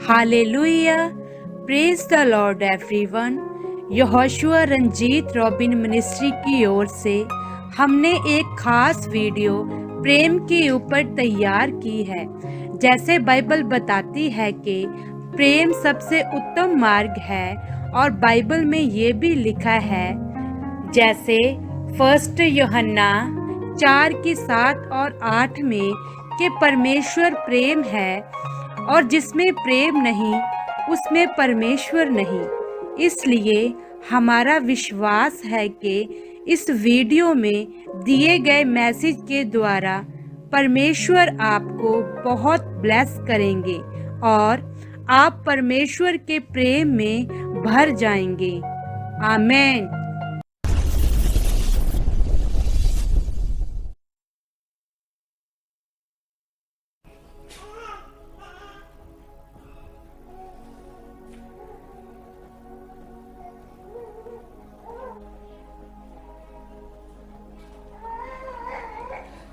Hallelujah, praise the Lord everyone. Yahoshua Ranjeet Robin ministry की ओर से हमने एक खास वीडियो प्रेम के ऊपर तैयार की है। जैसे बाइबल बताती है कि प्रेम सबसे उत्तम मार्ग है और बाइबल में ये भी लिखा है, जैसे 1 यूहन्ना 4:7 और 8 में कि परमेश्वर प्रेम है और जिसमें प्रेम नहीं उसमें परमेश्वर नहीं। इसलिए हमारा विश्वास है कि इस वीडियो में दिए गए मैसेज के द्वारा परमेश्वर आपको बहुत ब्लेस करेंगे और आप परमेश्वर के प्रेम में भर जाएंगे। आमीन।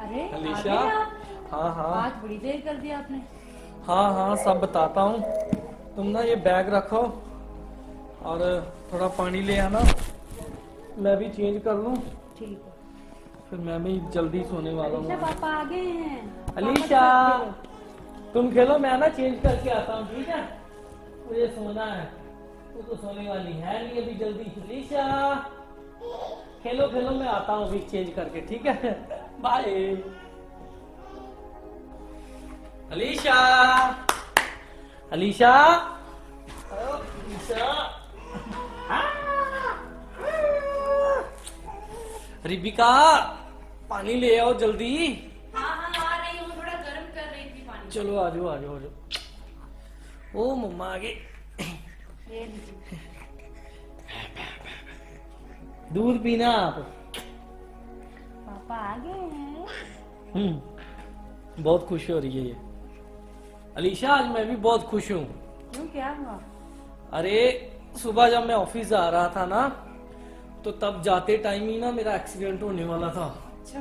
अरे अलीशा, हाँ हाँ आज बड़ी देर कर दिया आपने। हाँ हाँ सब बताता हूँ। तुम ना ये बैग रखो और थोड़ा पानी ले आना, मैं भी चेंज कर लूँ, ठीक है। फिर मैं भी जल्दी सोने वाला अलीशा हूँ। पापा आ गए हैं। अलीशा पापा से तुम खेलो, मैं ना चेंज करके आता हूँ, ठीक है? मुझे सोना है, तू तो सोने वाली है नहीं अभी। जल्दी अलीशा खेलो खेलो, मैं आता हूँ अभी चेंज करके, ठीक है? बाय अलीशा। अलीशा अलीशा, रिबिका पानी ले आओ जल्दी। हाँ हाँ आ रही हूँ, थोड़ा गर्म कर रही थी पानी। चलो आ जाओ आ जाओ आ जाओ। ओ मम्मा आ गई। ये लीजिए। दूध पीना आप। पापा आ गए हैं। बहुत खुश हो रही है ये अलीशा। आज मैं भी बहुत खुश हूँ। क्यों, क्या हुआ? अरे सुबह जब मैं ऑफिस जा रहा था ना, तो तब जाते टाइम ही ना मेरा एक्सीडेंट होने वाला था। अच्छा,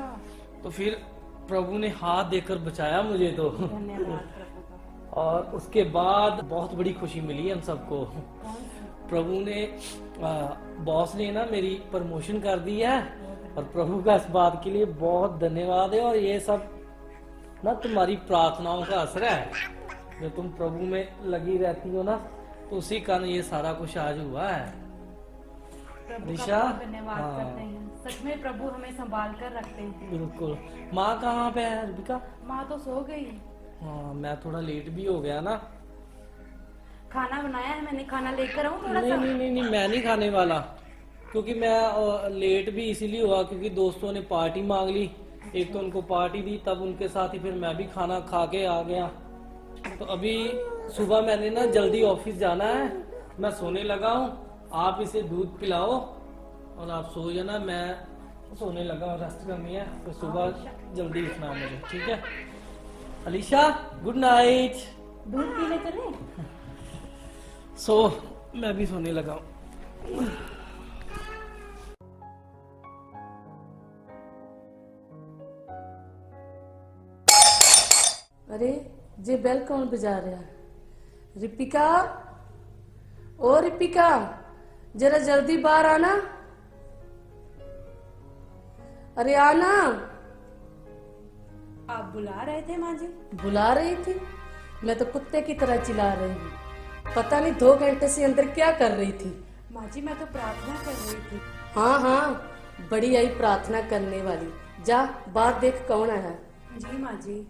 तो फिर प्रभु ने हाथ देकर बचाया मुझे तो। धन्यवाद प्रभु का। और उसके बाद बहुत बड़ी खुशी मिली हम सबको। कौन सी? प्रभु ने बॉस ने ना मेरी प्रमोशन कर दी है, और प्रभु का इस बात के लिए बहुत धन्यवाद है। और ये सब ना तुम्हारी प्रार्थनाओं का असर है। जो तुम प्रभु में लगी रहती हो ना, तो उसी कारण ये सारा कुछ आज हुआ है। प्रभु दिशा, का बहुत धन्यवाद हाँ। करते हैं। सच में प्रभु हमें संभाल कर रखते हैं। बिल्कुल। माँ कहाँ पे है रिबिका? माँ तो सो गई। हाँ, मैं थोड़ा लेट भी हो गया ना। खाना बनाया है मैंने, खाना लेकर आऊँ थोड़ा नहीं सा? नहीं नहीं नहीं, मैं नहीं खाने वाला, क्योंकि मैं लेट भी इसीलिए हुआ क्योंकि दोस्तों ने पार्टी मांग ली। एक तो उनको पार्टी दी, तब उनके साथ ही फिर मैं भी खाना खा के आ गया। तो अभी सुबह मैंने ना जल्दी ऑफिस जाना है, मैं सोने लगा हूँ। आप इसे दूध पिलाओ और आप सो जाना। मैं सोने लगा हूँ, रेस्ट करनी है, तो सुबह जल्दी उठना है मुझे, ठीक है? Alisha good night. दूध पीने चले? सो मैं भी सोने लगा हूँ। अरे जे बेल कौन बजा रहा है? रिपिका, ओ रिपिका, जरा जल्दी बाहर आना। अरे आना। आप बुला रहे थे माँ जी? बुला रही थी? मैं तो कुत्ते की तरह चिल्ला रही हूँ। पता नहीं 2 घंटे से अंदर क्या कर रही थी। माँ जी मैं तो प्रार्थना कर रही थी। हाँ हाँ, बड़ी आई प्रार्थना करने वाली। जा बाहर देख कौन आया है। जी माँ जी।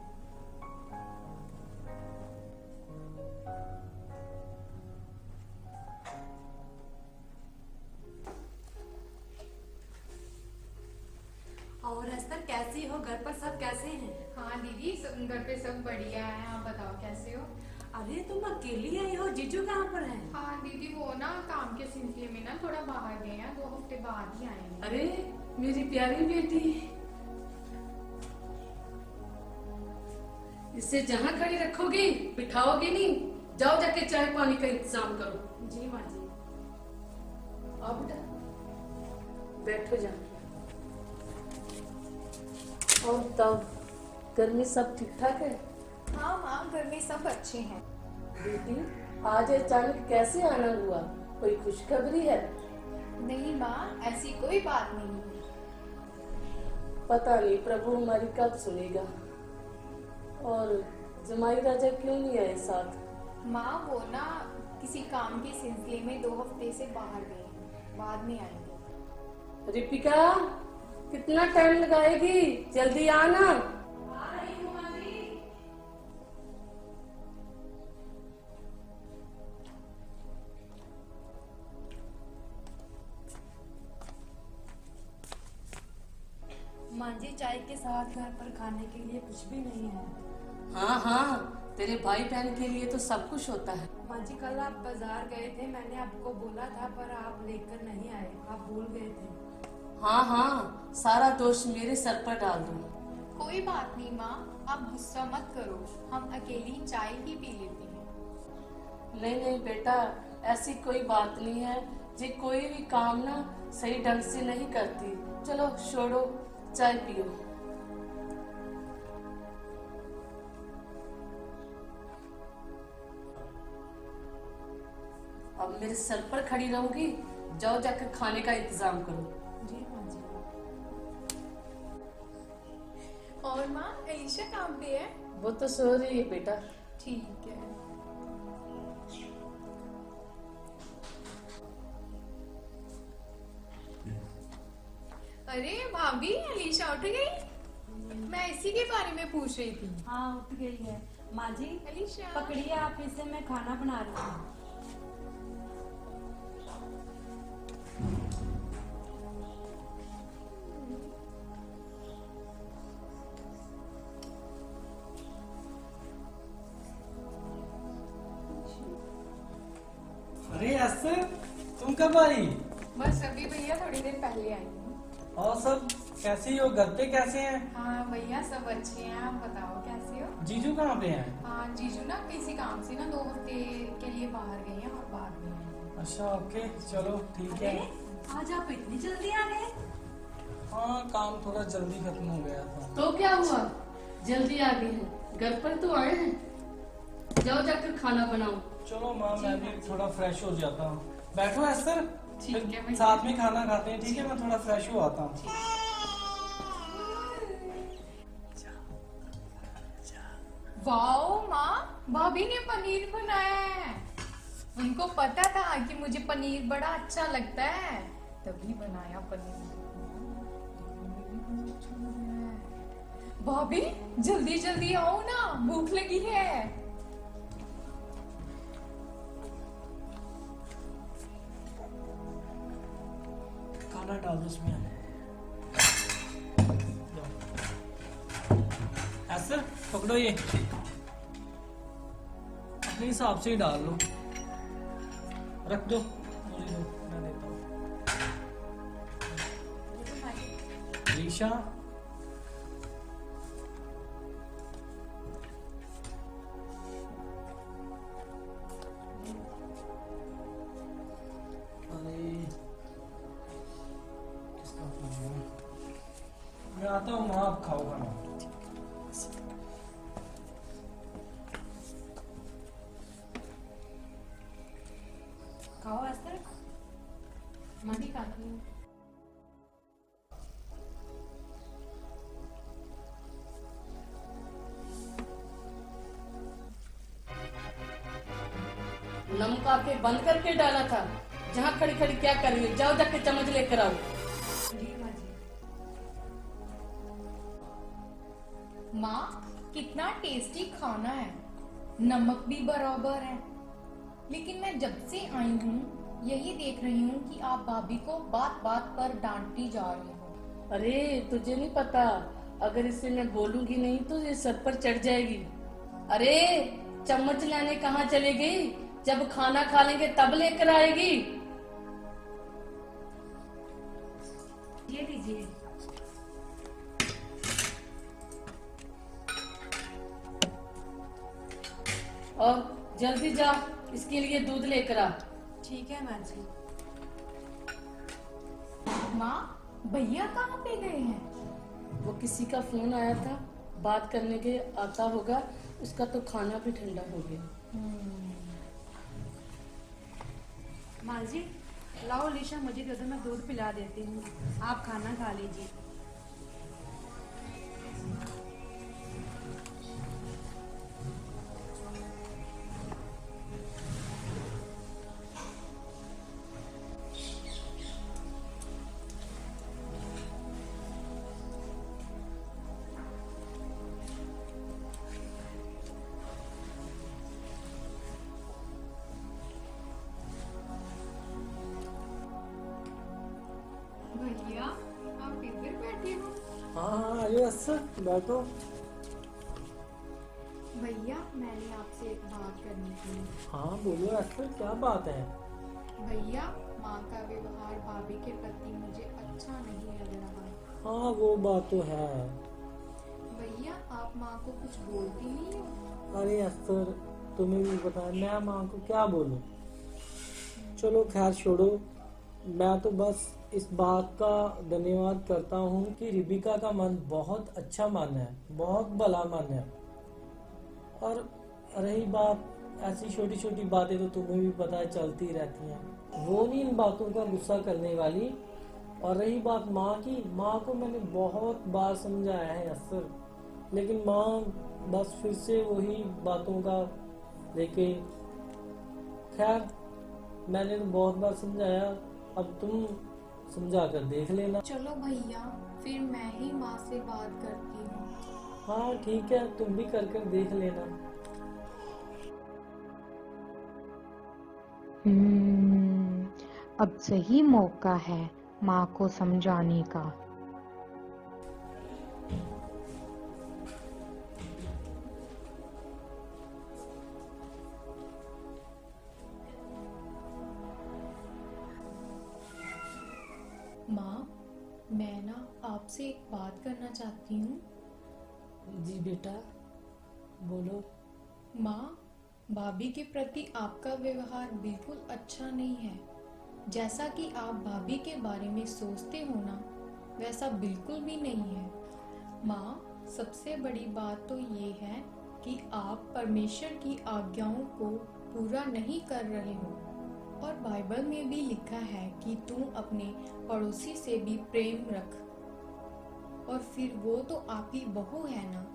और एस्तर कैसी हो? घर पर सब कैसे हैं? हाँ दीदी, घर पे सब बढ़िया है। आप बताओ कैसे हो? अरे तुम अकेली आई हो, जीजू कहाँ पर है? हाँ दीदी, वो ना काम के सिलसिले में ना थोड़ा बाहर गए हैं, 2 हफ्ते बाद ही आएंगे। अरे मेरी प्यारी बेटी, इसे जहाँ खड़ी रखोगी बिठाओगी नहीं। जाओ जाके चाय पानी का इंतजाम करो। जी माँ जी। आओ बेटा, बैठो जा। और तब गर्मी सब ठीक ठाक है? हाँ हाँ, घर में सब अच्छे हैं। बेटी आज अचानक कैसे आना हुआ? कोई खुशखबरी है? नहीं माँ, ऐसी कोई बात नहीं है। पता नहीं प्रभु हमारी कब सुनेगा। और जमाई राजा क्यों नहीं आए साथ? माँ वो ना किसी काम के सिलसिले में 2 हफ्ते से बाहर गए हैं, बाद में आएंगे। रिपिका, कितना टाइम लगाएगी? जल्दी आना। माँ जी, चाय के साथ घर पर खाने के लिए कुछ भी नहीं है। हाँ हाँ, तेरे भाई बहन के लिए तो सब कुछ होता है। माँ जी, कल आप बाजार गए थे, मैंने आपको बोला था पर आप लेकर नहीं आए, आप भूल गए थे। हाँ हाँ, सारा दोष मेरे सर पर डाल दो। कोई बात नहीं माँ, आप गुस्सा मत करो, हम अकेली चाय ही पी लेते हैं। नहीं नहीं बेटा, ऐसी कोई बात नहीं है। जी कोई भी काम ना सही ढंग से नहीं करती। चलो छोड़ो, चाय पियो। अब मेरे सर पर खड़ी रहोगी? जाओ जाकर खाने का इंतजाम करो। जी माँ जी। और माँ, अलीशा कहाँ पे है? वो तो सो रही है बेटा। ठीक है। अरे भाभी, अलीशा उठ गई? मैं इसी के बारे में पूछ रही थी। हाँ, उठ गई है। माँ जी, अलीशा पकड़िए आप इसे, मैं खाना बना रही हूँ। अरे ऐसे तुम कब आई? बस अभी भैया थोड़ी देर पहले आई हूँ। और सब कैसे हो? घर पे कैसे हैं? हाँ भैया, सब अच्छे हैं। आप बताओ कैसे हो? जीजू कहाँ पे हैं? हाँ, जीजू ना किसी काम से ना 2 हफ्ते के लिए बाहर गए हैं और बाद में आएंगे। अच्छा ओके, चलो ठीक है। आज आप इतनी जल्दी आ गए? हाँ, काम थोड़ा जल्दी खत्म हो गया था। तो क्या हुआ, जल्दी आ गई है? घर पर तो आए हैं। जाओ जाकर खाना बनाओ। चलो माँ, मैं भी थोड़ा फ्रेश हो जाता हूँ। बैठो एस्तर, ठीक है भैया। साथ में खाना खाते हैं, ठीक है? मैं थोड़ा फ्रेश हो आता हूँ। वाओ माँ, भाभी ने पनीर बनाया है। उनको पता था कि मुझे पनीर बड़ा अच्छा लगता है, तभी बनाया पनीर। भाभी जल्दी जल्दी आओ ना, भूख लगी है। खाना डाल दो उसमें। ऐसे पकड़ो, ये अपने हिसाब से ही डाल लो। रख दो, मुझे दो, मैं देता हूँ। रीशा, मैं आता हूँ माँ, आप खाओ खाना। खाओ एस्तर। मैं भी खाती हूँ। नमक आके बंद करके डाला था। जहाँ खड़ी खड़ी क्या कर रही हो? जाओ जाके चम्मच लेकर आओ। जी माँ जी। माँ, कितना टेस्टी खाना है, नमक भी बराबर है। लेकिन मैं जब से आई हूँ यही देख रही हूँ कि आप भाभी को बात बात पर डांटती जा रही हो। अरे तुझे नहीं पता, अगर इसे मैं बोलूंगी नहीं तो ये सर पर चढ़ जाएगी। अरे चम्मच लाने कहाँ चले गई? जब खाना खा लेंगे तब लेकर आएगी। ये लीजिए। और जल्दी जा, इसके लिए दूध लेकर आ। ठीक है माँ जी। माँ, भैया कहाँ पे गए हैं? वो किसी का फोन आया था, बात करने के आता होगा। उसका तो खाना भी ठंडा हो गया। माँ जी, लाओ लिशा, मुझे दे दो, मैं दूध पिला देती हूँ, आप खाना खा लीजिए। भैया आप इधर बैठे हो? हाँ आइए असर, बैठो। भैया मैंने आपसे एक बात करनी थी। हाँ बोलो असर, क्या बात है? भैया माँ का व्यवहार भाभी के प्रति मुझे अच्छा नहीं लग रहा है। हाँ वो बात तो है। भैया आप माँ को कुछ बोलती नहीं हो? अरे असर, तुम्हें भी पता है मैं माँ को क्या बोलूं। चलो खैर छोड़ो, मैं तो बस इस बात का धन्यवाद करता हूँ कि रिबिका का मन बहुत अच्छा मन है, बहुत भला मन है। और रही बात, ऐसी छोटी छोटी बातें तो तुम्हें भी पता है चलती रहती हैं, वो नहीं इन बातों का गुस्सा करने वाली। और रही बात माँ की, माँ को मैंने बहुत बार समझाया है असर, लेकिन माँ बस फिर से वही बातों का लेके। खैर मैंने तो बहुत बार समझाया, अब तुम समझा कर देख लेना। चलो भैया फिर मैं ही माँ से बात करती हूँ। हाँ ठीक है, तुम भी कर देख लेना। अब सही मौका है माँ को समझाने का। माँ मैं ना आपसे एक बात करना चाहती हूँ। जी बेटा बोलो। माँ भाभी के प्रति आपका व्यवहार बिल्कुल अच्छा नहीं है। जैसा कि आप भाभी के बारे में सोचते हो ना, वैसा बिल्कुल भी नहीं है। माँ सबसे बड़ी बात तो ये है कि आप परमेश्वर की आज्ञाओं को पूरा नहीं कर रहे हो। और बाइबल में भी लिखा है कि तू अपने पड़ोसी से भी प्रेम रख। और फिर वो तो आपकी बहू है ना,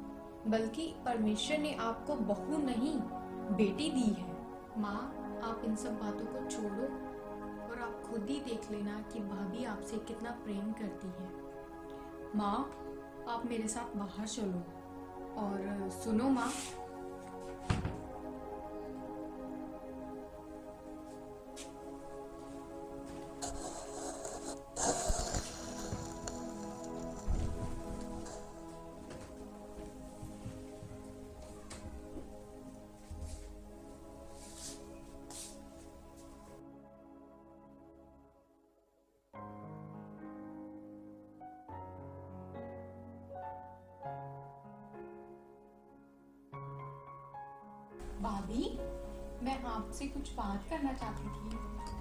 बल्कि परमेश्वर ने आपको बहू नहीं बेटी दी है। माँ आप इन सब बातों को छोड़ो और आप खुद ही देख लेना कि भाभी आपसे कितना प्रेम करती है। माँ आप मेरे साथ बाहर चलो। और सुनो माँ, भाभी मैं आपसे कुछ बात करना चाहती थी।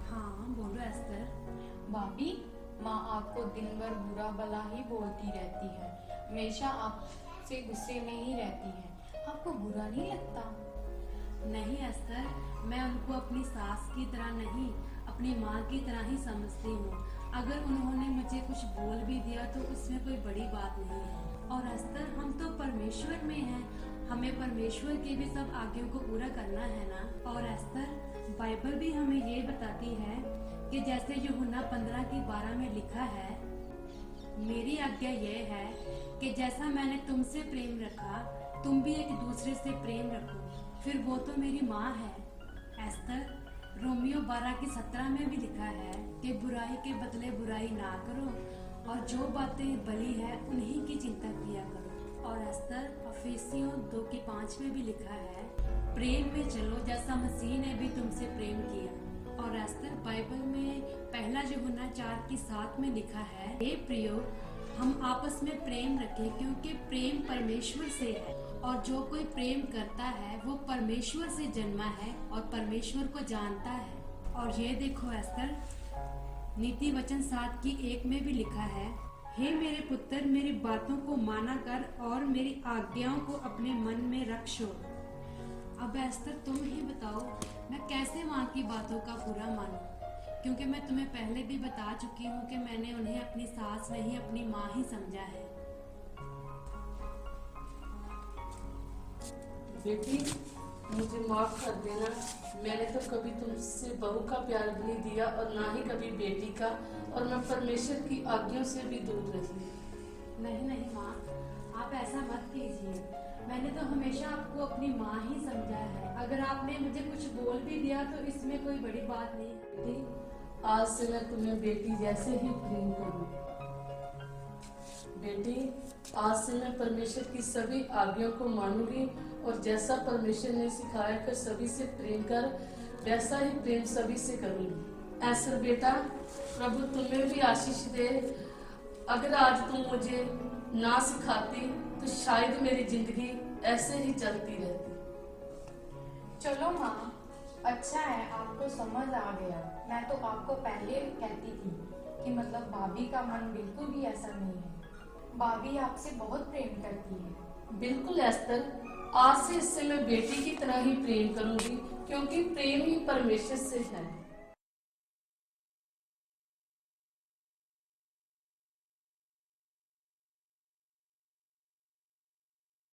हाँ बोलो एस्तर। भाभी माँ आपको दिन भर बुरा भला ही बोलती रहती है, हमेशा आपसे गुस्से में ही रहती है। आपको बुरा नहीं लगता? नहीं एस्तर, मैं उनको अपनी सास की तरह नहीं, अपनी माँ की तरह ही समझती हूँ। अगर उन्होंने मुझे कुछ बोल भी दिया तो उसमें कोई बड़ी बात नहीं है। और एस्तर हम तो परमेश्वर में हैं, हमें परमेश्वर की भी सब आज्ञाओं को पूरा करना है ना। और एस्तर बाइबल भी हमें ये बताती है कि जैसे यूहन्ना 15:12 में लिखा है, मेरी आज्ञा ये है कि जैसा मैंने तुमसे प्रेम रखा तुम भी एक दूसरे से प्रेम रखो। फिर वो तो मेरी माँ है। एस्तर रोमियो 12:17 में भी लिखा है कि बुराई के बदले बुराई ना करो और जो बातें भली है उन्हीं की चिंता किया करो। और एस्तर अफिसियों 2:5 में भी लिखा है, प्रेम में चलो जैसा मसीह ने भी तुमसे प्रेम किया। और एस्तर बाइबल में 1 यूहन्ना 4:7 में लिखा है, हे प्रियो हम आपस में प्रेम रखें क्योंकि प्रेम परमेश्वर से है और जो कोई प्रेम करता है वो परमेश्वर से जन्मा है और परमेश्वर को जानता है। और ये देखो एस्तर नीति वचन 7:1 में भी लिखा है, हे मेरे पुत्र मेरी बातों को माना कर और मेरी आज्ञाओं को अपने मन में रख छोड़। अब एस्तर तुम ही बताओ मैं कैसे माँ की बातों का बुरा मानूं। क्योंकि मैं तुम्हें पहले भी बता चुकी हूँ कि मैंने उन्हें अपनी सास नहीं अपनी माँ ही समझा है। बेटी मुझे माफ कर देना, मैंने तो कभी तुमसे बहू का प्यार भी नहीं दिया और ना ही कभी बेटी का, और मैं परमेश्वर की आज्ञाओं से भी दूर रही। नहीं नहीं माँ, आप ऐसा मत कीजिए। मैंने तो हमेशा आपको अपनी माँ ही समझा है। अगर आपने मुझे कुछ बोल भी दिया तो इसमें कोई बड़ी बात नहीं है। बेटी आज से मैं तुम्हें बेटी जैसे ही प्रेम करूँ। बेटी आज से मैं परमेश्वर की सभी आज्ञाओं को मानूंगी और जैसा परमेश्वर ने सिखाया कर सभी से प्रेम कर, वैसा ही प्रेम सभी से करूंगी। ऐसा बेटा प्रभु तुम्हें भी आशीष दे। अगर आज तुम मुझे ना सिखाती तो शायद मेरी जिंदगी ऐसे ही चलती रहती। चलो माँ, अच्छा है आपको समझ आ गया। मैं तो आपको पहले कहती थी कि मतलब भाभी का मन बिल्कुल भी ऐसा नहीं है। भाभी आपसे बहुत प्रेम करती है। बिल्कुल एस्तर, आज से इससे मैं बेटी की तरह ही प्रेम करूंगी, क्योंकि प्रेम ही परमेश्वर से है।